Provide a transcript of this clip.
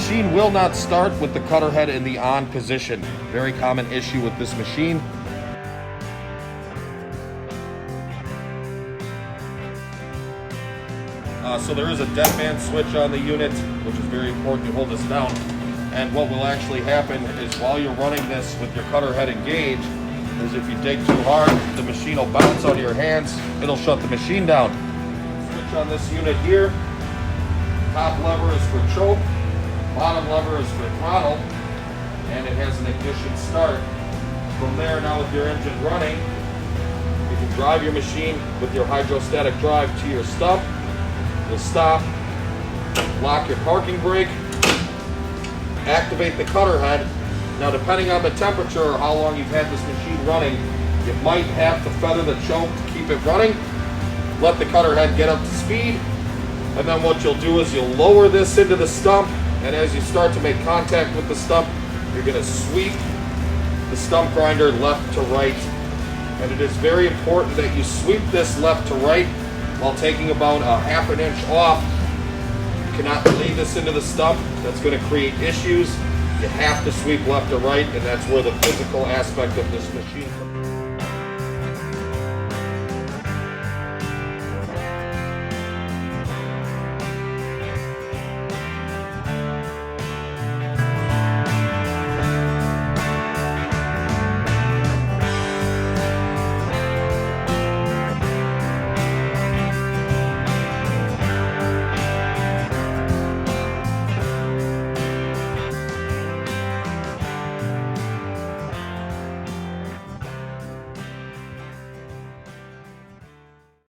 machine will not start with the cutter head in the on position. Very common issue with this machine. So there is a dead man switch on the unit, which is very important. You hold this down. And what will actually happen is while you're running this with your cutter head engaged, is if you dig too hard, the machine will bounce out of your hands. It'll shut the machine down. Switch on this unit here. Top lever is for choke. Bottom lever is for throttle. And it has an ignition start. From there, now with your engine running, you can drive your machine with your hydrostatic drive to your stump. You'll stop, lock your parking brake, activate the cutter head. Now depending on the temperature or how long you've had this machine running, you might have to feather the choke to keep it running. Let the cutter head get up to speed, and then what you'll do is you'll lower this into the stump, and as you start to make contact with the stump, you're going to sweep the stump grinder left to right. And it is very important that you sweep this left to right while taking about a half an inch off. You cannot leave this into the stump. That's going to create issues. You have to sweep left to right, and that's where the physical aspect of this machine comes in.